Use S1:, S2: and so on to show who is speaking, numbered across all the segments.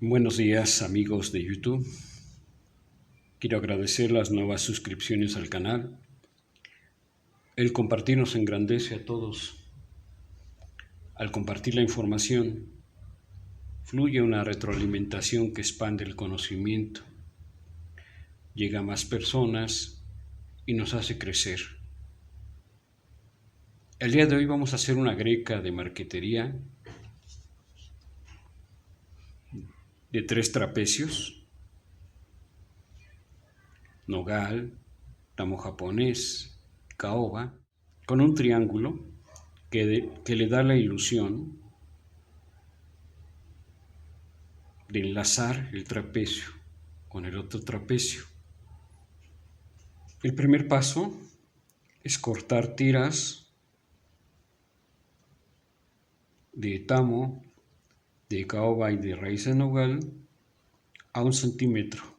S1: Buenos días amigos de YouTube. Quiero agradecer las nuevas suscripciones al canal. El compartir nos engrandece a todos. Al compartir la información, fluye una retroalimentación que expande el conocimiento, llega a más personas y nos hace crecer. El día de hoy vamos a hacer una greca de marquetería de 3 trapecios, nogal, tamo japonés, caoba, con un triángulo que le da la ilusión de enlazar el trapecio con el otro trapecio. El primer paso es cortar tiras de tamo, de caoba y de raíz de nogal a 1 centímetro.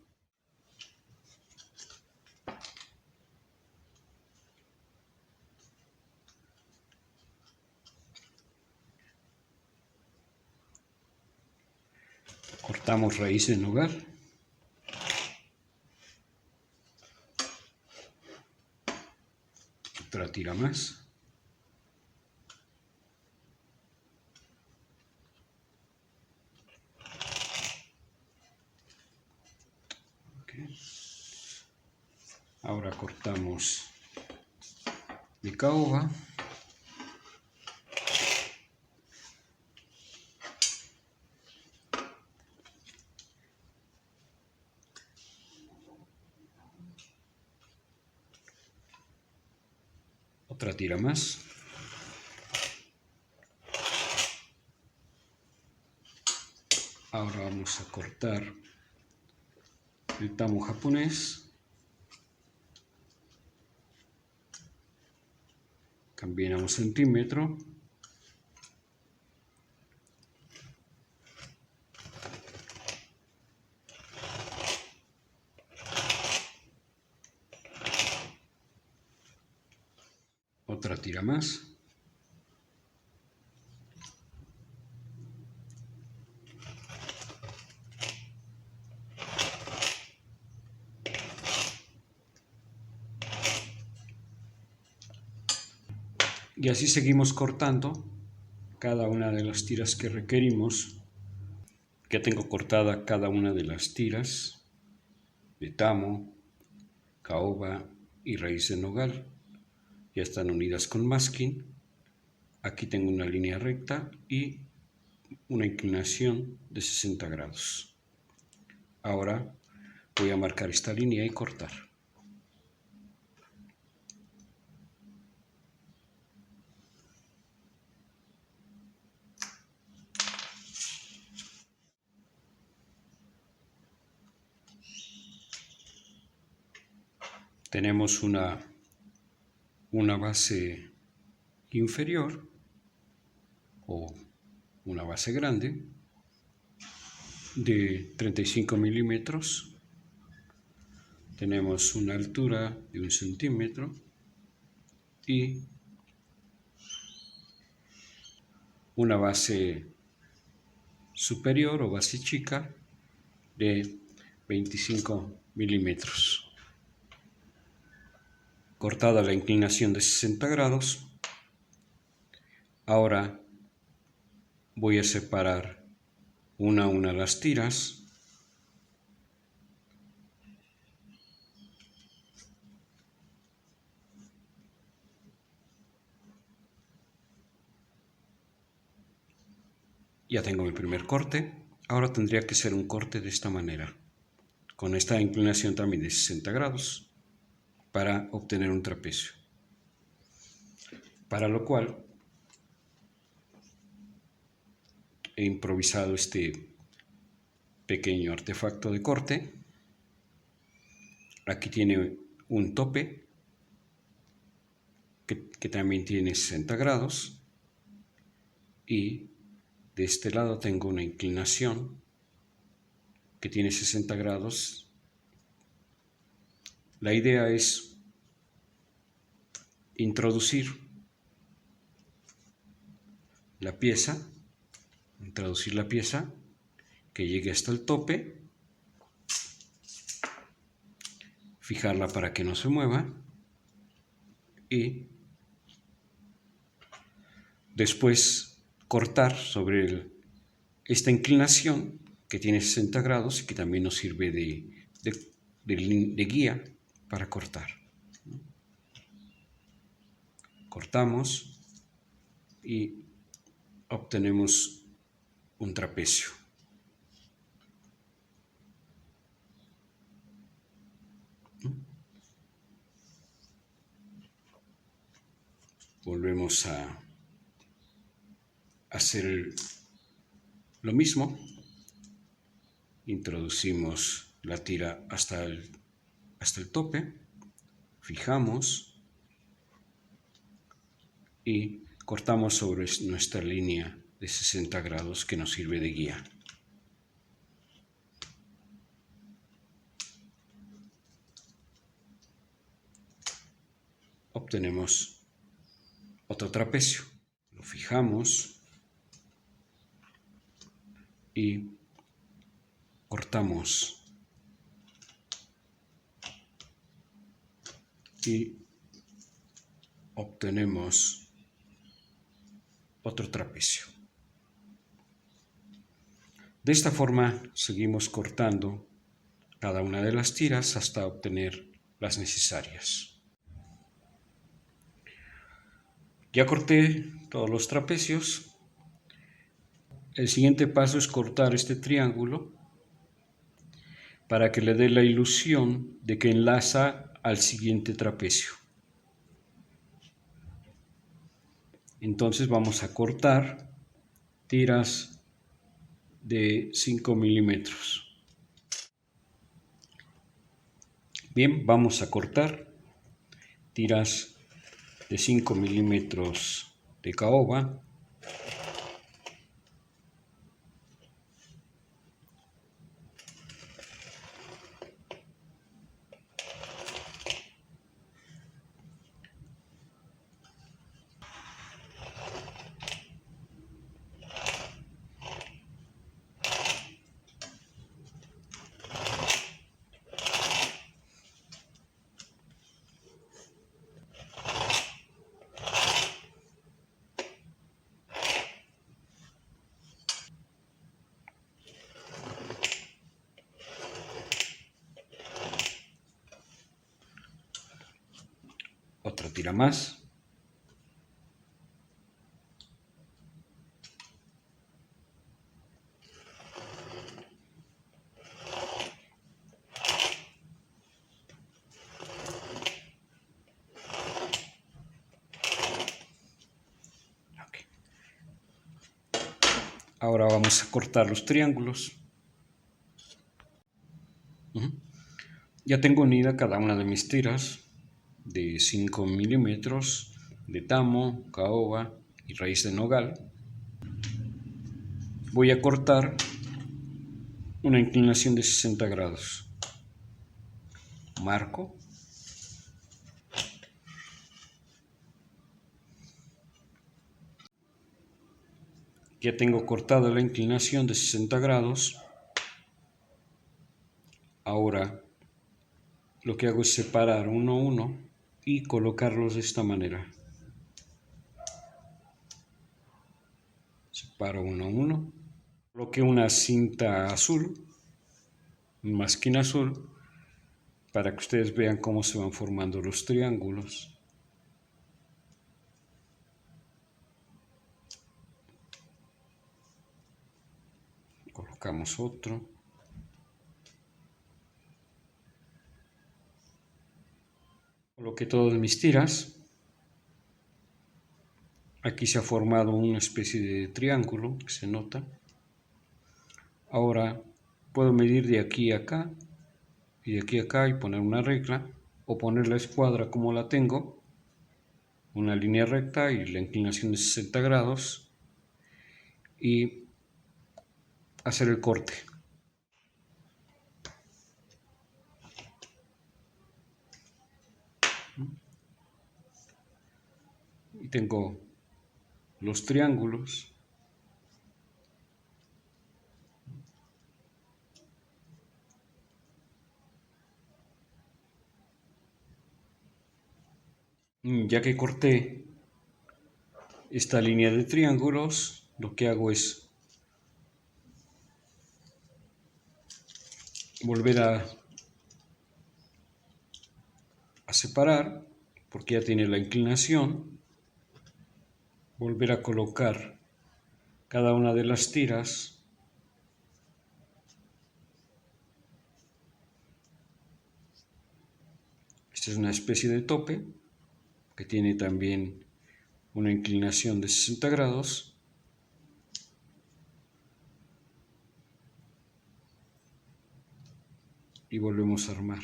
S1: Cortamos raíz de nogal. Otra tira más. Okay. Ahora cortamos de caoba. Otra tira más. Ahora vamos a cortar el tamo japonés. También a 1 centímetro. Otra tira más. Y así seguimos cortando cada una de las tiras que requerimos. Ya tengo cortada cada una de las tiras de tamo, caoba y raíz de nogal. Ya están unidas con masking. Aquí tengo una línea recta y una inclinación de 60 grados. Ahora voy a marcar esta línea y cortar. Tenemos una base inferior o una base grande de 35 milímetros. Tenemos una altura de 1 centímetro y una base superior o base chica de 25 milímetros. Cortada la inclinación de 60 grados, ahora voy a separar una a una las tiras. Ya tengo mi primer corte. Ahora tendría que ser un corte de esta manera, con esta inclinación también de 60 grados, para obtener un trapecio. Para lo cual he improvisado este pequeño artefacto de corte. Aquí tiene un tope que también tiene 60 grados y de este lado tengo una inclinación que tiene 60 grados. La idea es introducir la pieza que llegue hasta el tope, fijarla para que no se mueva y después cortar sobre esta inclinación que tiene 60 grados y que también nos sirve de guía para cortar. Cortamos y obtenemos un trapecio. Volvemos a hacer lo mismo. Introducimos la tira hasta el tope, fijamos y cortamos sobre nuestra línea de 60 grados que nos sirve de guía. Obtenemos otro trapecio. Lo fijamos y cortamos y obtenemos otro trapecio. De esta forma seguimos cortando cada una de las tiras hasta obtener las necesarias. Ya corté todos los trapecios. El siguiente paso es cortar este triángulo para que le dé la ilusión de que enlaza al siguiente trapecio. Entonces vamos a cortar tiras de 5 milímetros. Bien, vamos a cortar tiras de 5 milímetros de caoba. Otra tira más. Ahora vamos a cortar los triángulos. Ya tengo unida cada una de mis tiras de 5 milímetros de tamo, caoba y raíz de nogal. Voy a cortar una inclinación de 60 grados. Marco. Ya tengo cortada la inclinación de 60 grados. Ahora lo que hago es separar uno a uno y colocarlos de esta manera. Separo uno a uno. Coloqué una cinta azul, un masking azul, para que ustedes vean cómo se van formando los triángulos. Colocamos otro. Coloqué todas mis tiras. Aquí se ha formado una especie de triángulo que se nota. Ahora puedo medir de aquí a acá y de aquí a acá y poner una regla o poner la escuadra como la tengo, una línea recta y la inclinación de 60 grados y hacer el corte. Y tengo los triángulos. Ya que corté esta línea de triángulos, lo que hago es volver a separar, porque ya tiene la inclinación, volver a colocar cada una de las tiras. Esta es una especie de tope que tiene también una inclinación de 60 grados. Y volvemos a armar.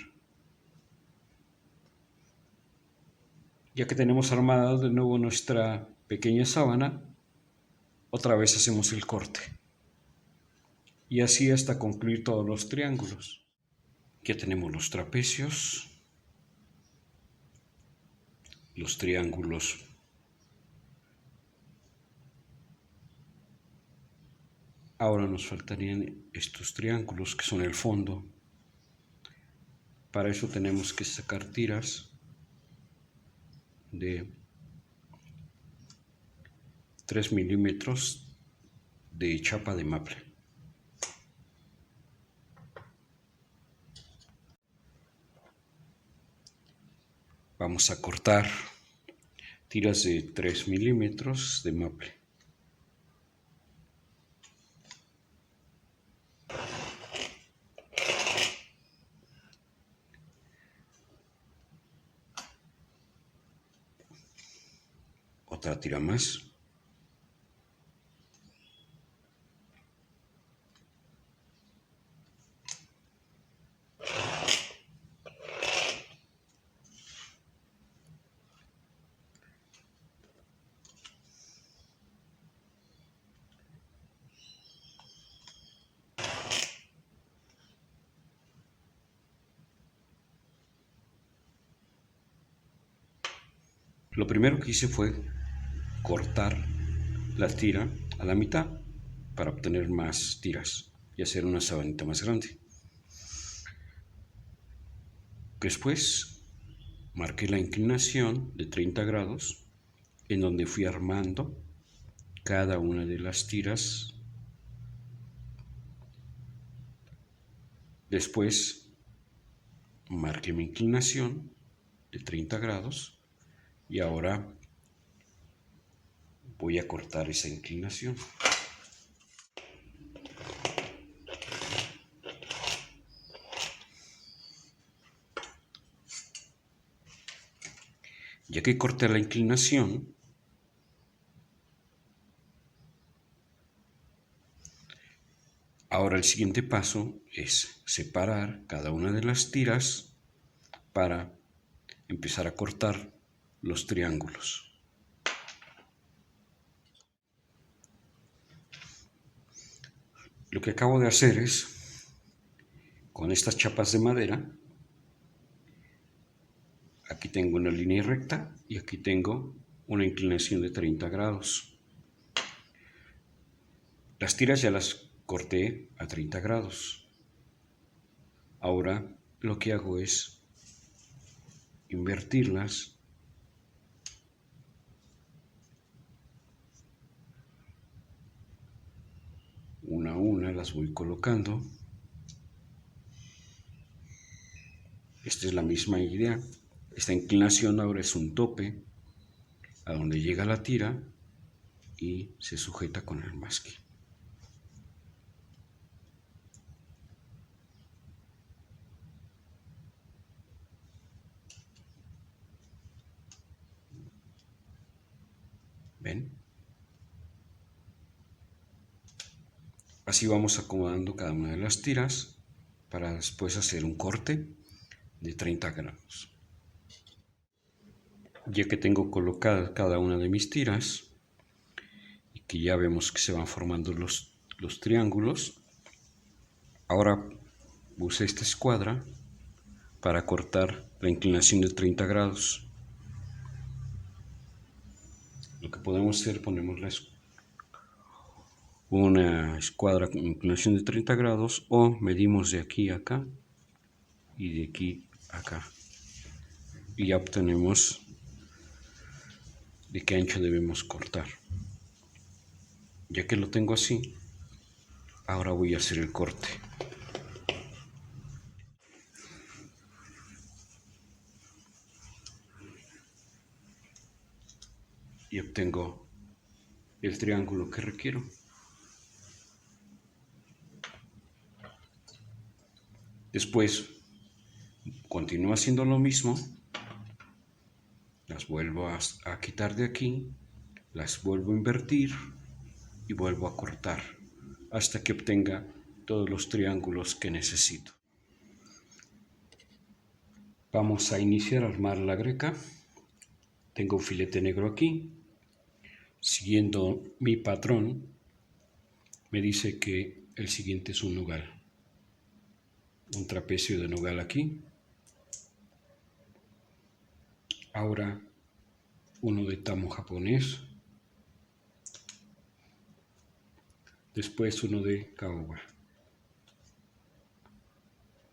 S1: Ya que tenemos armada de nuevo nuestra pequeña sábana, otra vez hacemos el corte. Y así hasta concluir todos los triángulos. Ya tenemos los trapecios, los triángulos. Ahora nos faltarían estos triángulos que son el fondo. Para eso tenemos que sacar tiras de 3 milímetros de chapa de maple. Vamos a cortar tiras de 3 milímetros de maple. Otra tira más. Lo primero que hice fue cortar la tira a la mitad para obtener más tiras y hacer una sabanita más grande. Después marqué la inclinación de 30 grados en donde fui armando cada una de las tiras. Después marqué mi inclinación de 30 grados y ahora voy a cortar esa inclinación. Ya que corté la inclinación, ahora el siguiente paso es separar cada una de las tiras para empezar a cortar los triángulos. Lo que acabo de hacer es, con estas chapas de madera, aquí tengo una línea recta y aquí tengo una inclinación de 30 grados. Las tiras ya las corté a 30 grados. Ahora lo que hago es invertirlas una a una, las voy colocando. Esta es la misma idea. Esta inclinación ahora es un tope a donde llega la tira y se sujeta con el masking. ¿Ven? Así vamos acomodando cada una de las tiras para después hacer un corte de 30 grados. Ya que tengo colocadas cada una de mis tiras y que ya vemos que se van formando los triángulos, ahora usé esta escuadra para cortar la inclinación de 30 grados. Lo que podemos hacer, ponemos una escuadra con inclinación de 30 grados o medimos de aquí a acá y de aquí a acá y ya obtenemos de qué ancho debemos cortar. Ya que lo tengo así, ahora voy a hacer el corte. Y obtengo el triángulo que requiero. Después continúo haciendo lo mismo, las vuelvo a quitar de aquí, las vuelvo a invertir y vuelvo a cortar hasta que obtenga todos los triángulos que necesito. Vamos a iniciar a armar la greca. Tengo un filete negro aquí. Siguiendo mi patrón, me dice que el siguiente es un nogal. Un trapecio de nogal aquí. Ahora uno de tamo japonés. Después uno de caoba.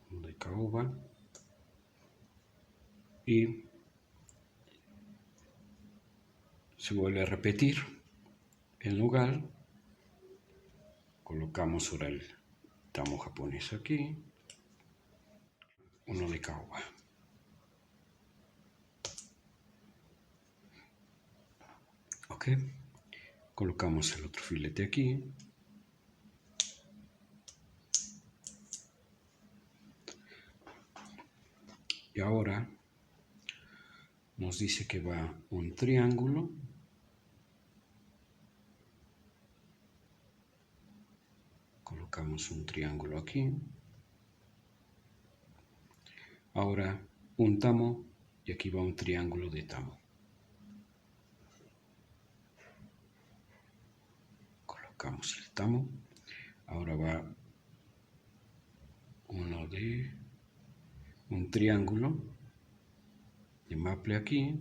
S1: Uno de caoba. Y se vuelve a repetir el nogal. Colocamos ahora el tamo japonés aquí. Uno de caoba. Ok. Colocamos el otro filete aquí. Y ahora nos dice que va un triángulo. Colocamos un triángulo aquí. Ahora un tamo y aquí va un triángulo de tamo. Colocamos el tamo. Ahora va uno de un triángulo de maple aquí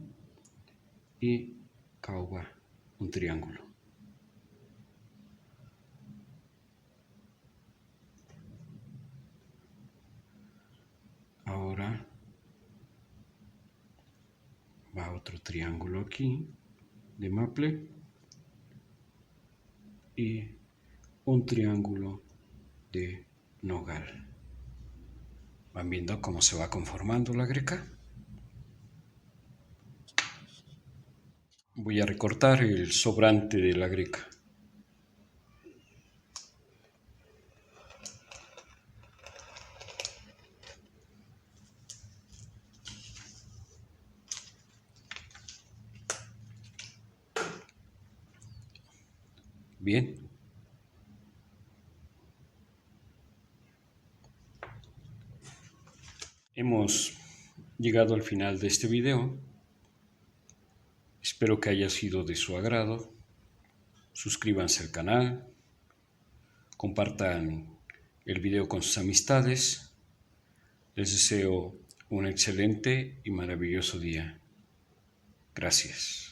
S1: y caoba un triángulo. Ahora va otro triángulo aquí de maple y un triángulo de nogal. ¿Van viendo cómo se va conformando la greca? Voy a recortar el sobrante de la greca. Bien. Hemos llegado al final de este video. Espero que haya sido de su agrado. Suscríbanse al canal. Compartan el video con sus amistades. Les deseo un excelente y maravilloso día. Gracias.